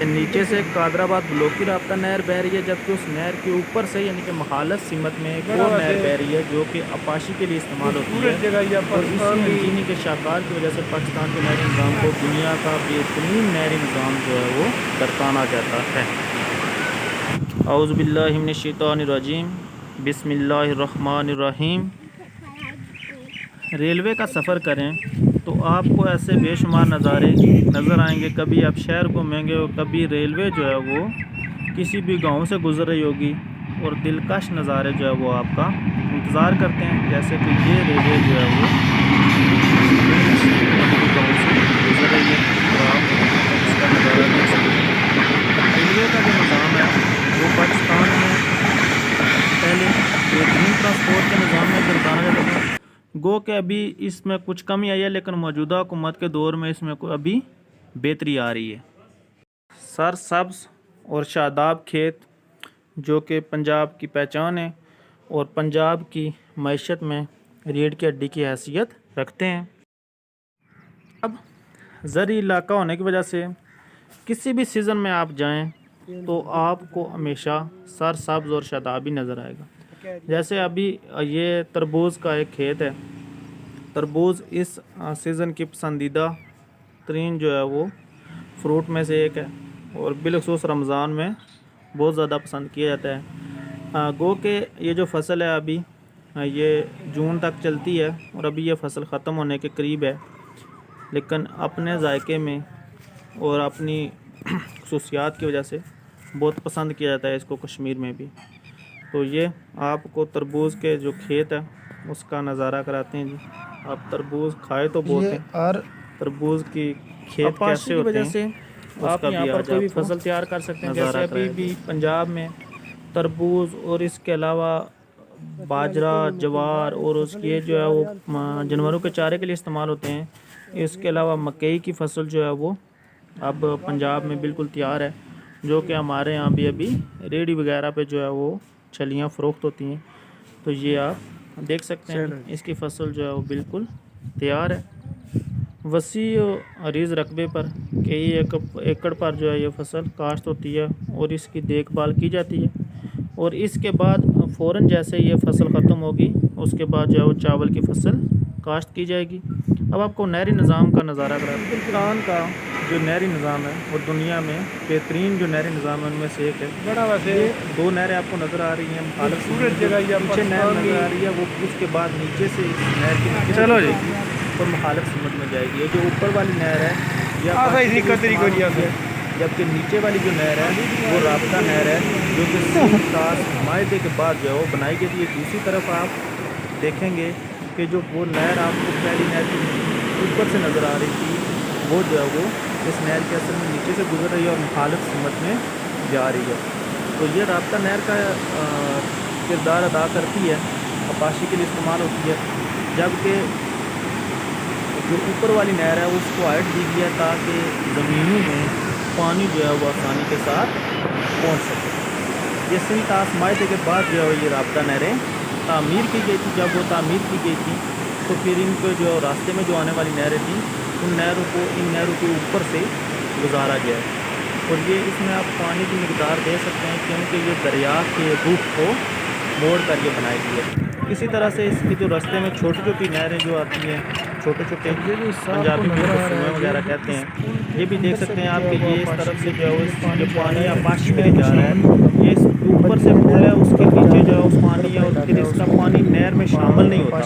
नीचे से कादराबाद ब्लॉक की राब्ता नहर बह रही है, जबकि उस नहर के ऊपर से यानी कि महालत सिमत में एक और नहर बह रही है जो कि अपाशी के लिए इस्तेमाल होती है। और इसी इंजीनी के शाकार की वजह से पाकिस्तान के नहरी निज़ाम को दुनिया का बेहतरीन नहरी निज़ाम जो है वो बरताना जाता है। औज़ु बिल्लाहि मिनश शैतानिर रजीम, बिस्मिल्लाहिर्रहमानिर्रहीम। रेलवे का सफ़र करें तो आपको ऐसे बेशुमार नज़ारे नज़र आएंगे। कभी आप शहर घूमेंगे और कभी रेलवे जो है वो किसी भी गांव से गुजर रही होगी और दिलकश नज़ारे जो है वो आपका इंतज़ार करते हैं। जैसे कि ये रेलवे जो है वो गाँव से गुजर रही है और आप इसका नज़ारा देख सकते हैं। रेलवे का जो निज़ाम है वो पाकिस्तान में पहले बेहतरीन ट्रांसपोर्ट के निज़ाम में गिरदाना जाता था। गो के अभी इसमें कुछ कमी आई है, लेकिन मौजूदा हुकूमत के दौर में इसमें अभी बेहतरी आ रही है। सरसब्ज़ और शादाब खेत जो कि पंजाब की पहचान है और पंजाब की मईशत में रीढ़ की हड्डी की हैसियत रखते हैं। अब ज़री इलाका होने की वजह से किसी भी सीज़न में आप जाएं तो आपको हमेशा सरसब्ज़ और शादाब ही नज़र आएगा। जैसे अभी ये तरबूज का एक खेत है। तरबूज इस सीज़न की पसंदीदा तरीन जो है वो फ्रूट में से एक है और बिलखसूस रमज़ान में बहुत ज़्यादा पसंद किया जाता है। गो के ये जो फसल है अभी ये जून तक चलती है और अभी ये फसल ख़त्म होने के करीब है, लेकिन अपने जायके में और अपनी खसूसियात की वजह से बहुत पसंद किया जाता है इसको कश्मीर में भी। तो ये आपको तरबूज के जो खेत है उसका नज़ारा कराते हैं जी। आप तरबूज खाए तो बहुत है और तरबूज की खेत कैसे होते हैं आप यहाँ पर कोई भी फसल तैयार कर सकते हैं। जैसे अभी भी पंजाब में तरबूज और इसके अलावा बाजरा, जवार और उसकी जो है वो जानवरों के चारे के लिए इस्तेमाल होते हैं। इसके अलावा मकई की फसल जो है वो अब पंजाब में बिल्कुल तैयार है, जो कि हमारे यहाँ भी अभी रेडी वगैरह पे जो है वो छलियाँ फ़रोख्त होती हैं। तो ये आप देख सकते हैं इसकी फसल जो है वो बिल्कुल तैयार है। वसी अरीज़ रकबे पर कई एकड़ पर जो है ये फसल काश्त होती है और इसकी देखभाल की जाती है। और इसके बाद फ़ौरन जैसे ये फसल ख़त्म होगी उसके बाद जो है वो चावल की फसल काश्त की जाएगी। अब आपको नहरी निज़ाम का नज़ारा कराते हैं। पाकिस्तान का जो नहरी निज़ाम है वो दुनिया में बेहतरीन जो नहरी निज़ाम है उनमें से एक है। बड़ा वैसे दो नहरें आपको नज़र आ रही हैं। पीछे नहर नज़र आ रही है वो उसके बाद नीचे से इस नहर की नीचे चलो जाएगी तो मुखालिफ सिमत में जाएगी। ये जो ऊपर वाली नहर है या जबकि नीचे वाली जो नहर है वो राब्ता नहर है जो कि माहे के बाद जो है वो बनाई गई थी। दूसरी तरफ आप देखेंगे कि जो वो नहर आपको पहली नहर की ऊपर से नज़र आ रही थी वो जो है वो इस नहर के असल में नीचे से गुजर रही है और मुखालिफ सिमत में जा रही है। तो ये राब्ता नहर का किरदार अदा करती है, अपाशी के लिए इस्तेमाल होती है। जबकि जो ऊपर वाली नहर है उसको हाइट दी गई है ताकि ज़मीनों में पानी जो है वो आसानी के साथ पहुँच सके। ये सिंध तास माहे के बाद जो है ये राब्ता नहरें तामीर की गई थी। जब वो तामीर की गई थी तो फिर इनको जो रास्ते में जो आने वाली नहरें थी उन नहरों को इन नहरों के ऊपर से गुजारा गया है। और ये इसमें आप पानी की मकदार दे सकते हैं क्योंकि ये दरिया के रुख को मोड़ कर ये बनाई गई है। इसी तरह से इसकी जो रास्ते में छोटी छोटी नहरें जो आती हैं, छोटे छोटे पंजाबी में कुएं वगैरह कहते हैं, ये भी देख सकते हैं आप कि ये इस तरफ से जो है जो पानी अपाशी में जा रहा है ये ऊपर से पुल है उसके नीचे जो है उस पानी है और फिर इसका पानी नहर में शामिल नहीं होता।